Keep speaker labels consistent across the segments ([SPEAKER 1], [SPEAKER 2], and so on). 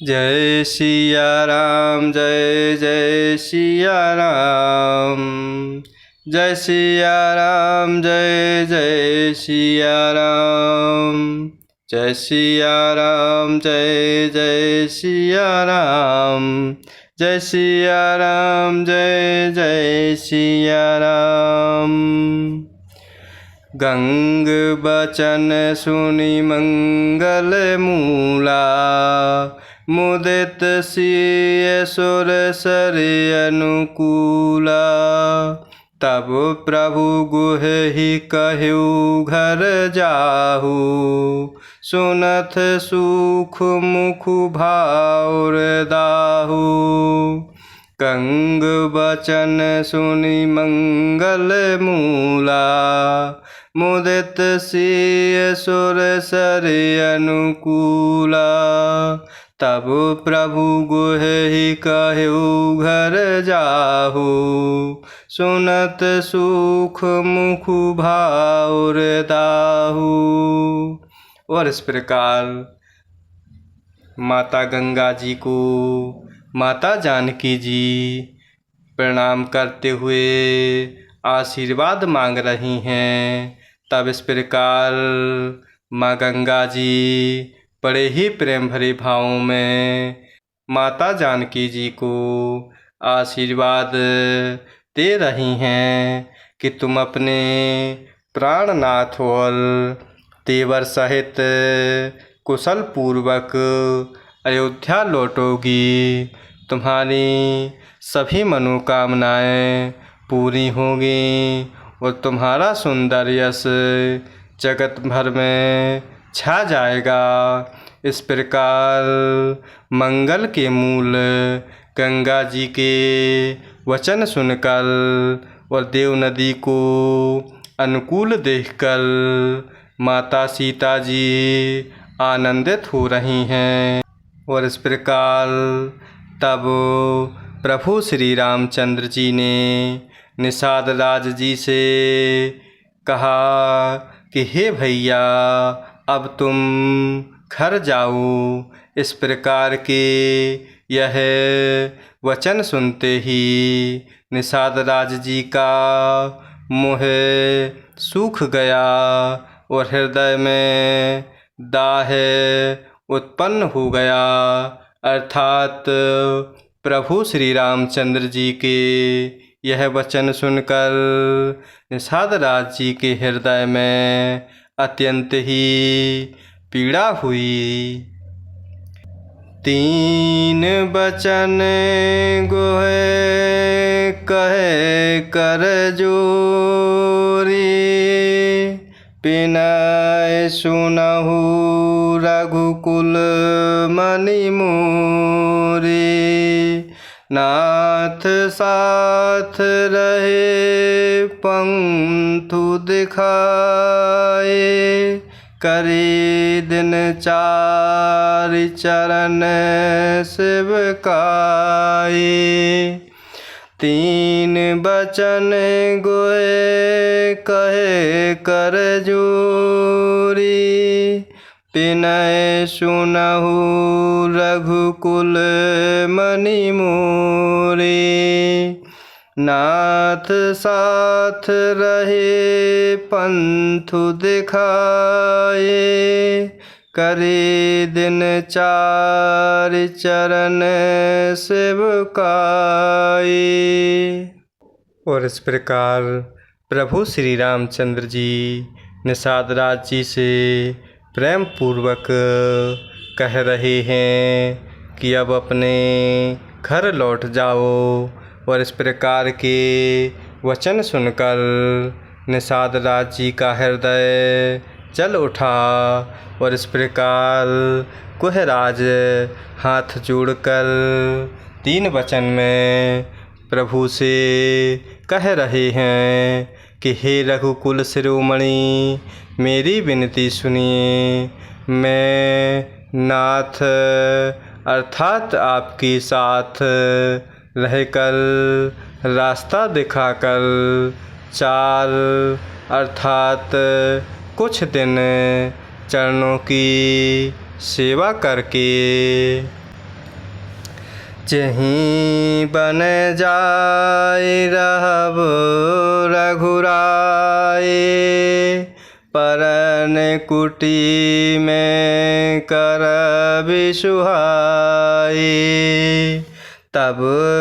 [SPEAKER 1] जय सिया राम जय जय सिया राम। जय सिया राम जय जय सिया राम। जय सिया राम जय जय सिया राम। जय सिया राम जय जय सिया राम। गंग बचन सुनि मंगल मूला। मुदित सिय सुर सरि अनुकूला। तब प्रभु गुहि कहु घर जाहु। सुनत सुख मुख भाउर दाहु। गंग बचन सुनि मंगल मूला। मुदित सिय सुर सरि अनुकूला। तब प्रभु गुहि कहु घर जाहु। सुनत सुख मुख भाउर दाहु। और इस प्रकार माता गंगा जी को माता जानकी जी प्रणाम करते हुए आशीर्वाद मांग रही हैं। तब इस प्रकार माँ गंगा जी बड़े ही प्रेम भरे भावों में माता जानकी जी को आशीर्वाद दे रही हैं कि तुम अपने प्राणनाथ और तेवर सहित कुशल पूर्वक अयोध्या लौटोगी। तुम्हारी सभी मनोकामनाएं पूरी होंगी और तुम्हारा सुंदर यश जगत भर में छा जाएगा। इस प्रकार मंगल के मूल गंगा जी के वचन सुनकर और देव नदी को अनुकूल देखकर माता सीता जी आनंदित हो रही हैं। और इस प्रकार तब प्रभु श्री रामचंद्र जी ने निषाद राज जी से कहा कि हे भैया अब तुम घर जाओ। इस प्रकार के यह वचन सुनते ही निषाद राज जी का मोह सूख गया और हृदय में दाह उत्पन्न हो गया। अर्थात प्रभु श्री रामचंद्र जी के यह वचन सुनकर निषाद राज जी के हृदय में अत्यंत ही पीड़ा हुई। तीन बचन गुहि कहे कर जोरी। बिनय सुनहु रघुकुल मनि मोरी। नाथ साथ रहे पंथु दिखाए। करे दिन चारि चरण सेवकाए। तीन बचन गुहि कहे कर जोरी। बिनय सुनहु रघुकुल मनि मोरी। नाथ साथ रहे पंथु दिखाए। करे दिन चारि चरण सेवकाए। और इस प्रकार प्रभु श्री रामचंद्र जी निषाद राज जी से प्रेम पूर्वक कह रहे हैं कि अब अपने घर लौट जाओ। और इस प्रकार के वचन सुनकर निषाद राज जी का हृदय जल उठा। और इस प्रकार कुहराज हाथ जोड़कर तीन वचन में प्रभु से कह रहे हैं कि हे रघुकुल शिरोमणि मेरी विनती सुनिए। मैं नाथ अर्थात आपके साथ रहकर रास्ता दिखाकर चार अर्थात कुछ दिन चरणों की सेवा करके जहीं बन जाए रहब रघुराए, परन कुटी में करब सुहाए। तब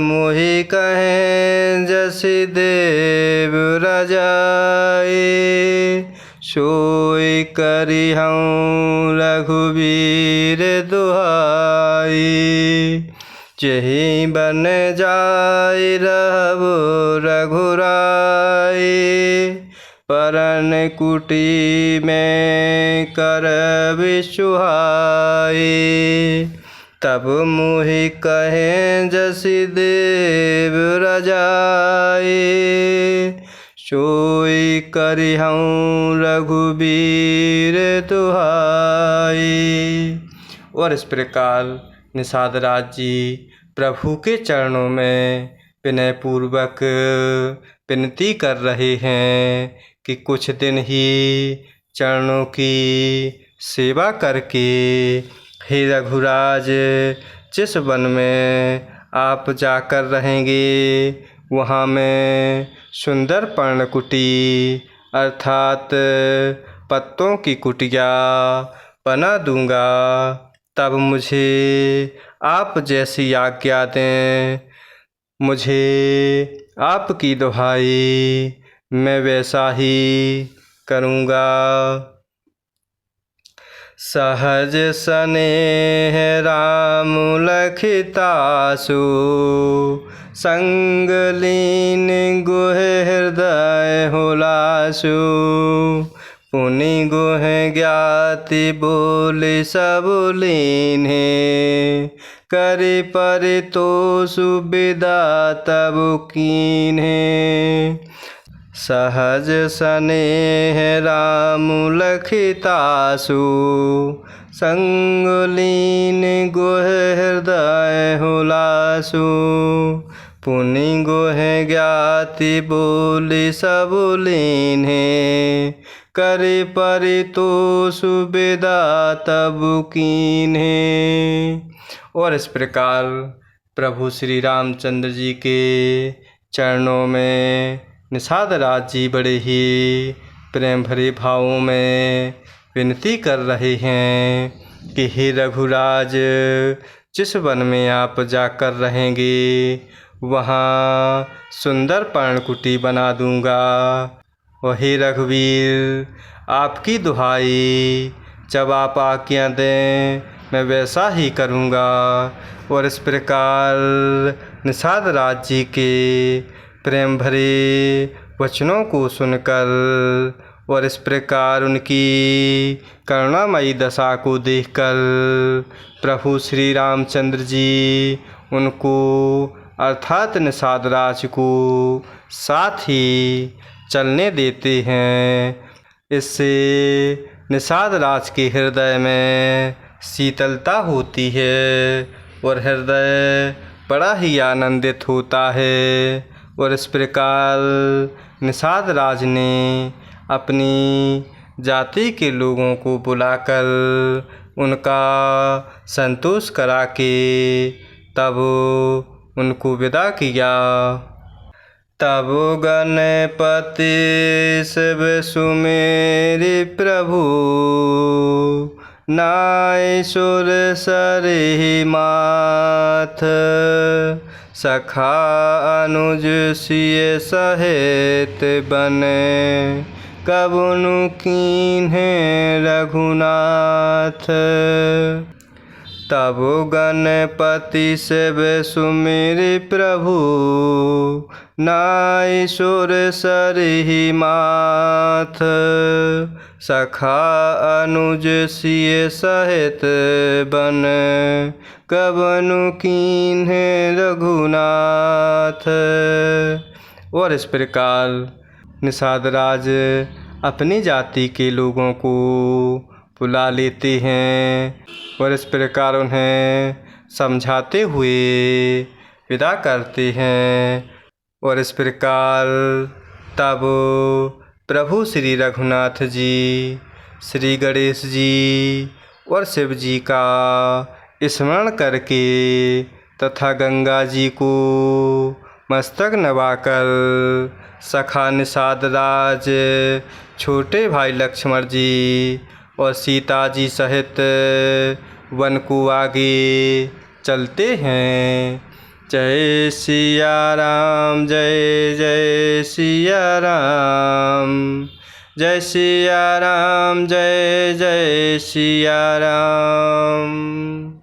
[SPEAKER 1] मोहि कहें जसि देव रजाए, सोई करिहऊँ रघुवीर दुहाई। जहीं बन जाए रहब रघुराए, परन कुटी में करब सुहाए। तब मोहि कहें जसि देव रजाए, सोई करिहऊँ रघुवीर दुहाई। और इस प्रकार निषाद राज जी प्रभु के चरणों में विनय पूर्वक विनती कर रहे हैं कि कुछ दिन ही चरणों की सेवा करके हे रघुराज, जिस वन में आप जाकर रहेंगे वहाँ मैं सुंदर पर्णकुटी अर्थात पत्तों की कुटिया बना दूंगा। तब मुझे आप जैसी आज्ञा दें, मुझे आपकी दुहाई, मैं वैसा ही करूँगा। सहज स्नेह राम लखितासु, संग लीन गुह हृदय हुलासु। पुनि गुह ज्ञाति बोले सब लीन्हे, करि परितोषु विदा तब कीन्हे। सहज स्नेह राम लखितासु, संग लीन गुह हृदय हुलासु। पुनि गुह ज्ञाति बोले सब लीन्हे, करि परितोषु विदा तब कीन्हे। और इस प्रकार प्रभु श्री रामचंद्र जी के चरणों में निषाद राज जी बड़े ही प्रेम भरे भावों में विनती कर रहे हैं कि हे रघुराज, जिस वन में आप जाकर रहेंगे वहाँ सुंदर पर्णकुटी बना दूंगा। और हे रघुवीर, आपकी दुहाई, जब आप आज्ञा दें मैं वैसा ही करूँगा। और इस प्रकार निषाद राज जी के प्रेम भरे वचनों को सुनकर और इस प्रकार उनकी करुणामयी दशा को देखकर प्रभु श्री रामचंद्र जी उनको अर्थात निषाद राज को साथ ही चलने देते हैं। इससे निषाद राज के हृदय में शीतलता होती है और हृदय बड़ा ही आनंदित होता है। और इस प्रकार निषाद राज ने अपनी जाति के लोगों को बुलाकर उनका संतोष करा के तब उनको विदा किया। तब गणपति शिव सुमेरि प्रभु, नाय सुर सरिहि माथ। सखा अनुज सिय सहित बने, कबुनु कीन्हे रघुनाथ। तब गणपति शिव सुमिरि प्रभु, नाय सुर सरिहि माथ। सखा अनुज सिय सहित बन, कबनु कीन्हे रघुनाथ। और इस प्रकार निषाद राज अपनी जाति के लोगों को बुला लेते हैं और इस प्रकार उन्हें समझाते हुए विदा करते हैं। और इस प्रकार तब प्रभु श्री रघुनाथ जी, श्री गणेश जी और शिव जी का स्मरण करके तथा गंगा जी को मस्तक नवाकर सखा निषाद राज, छोटे भाई लक्ष्मण जी और सीता जी सहित वन को आगे चलते हैं। जय सिया राम, जय जय सिया राम, जय सिया राम, जय जय सिया राम।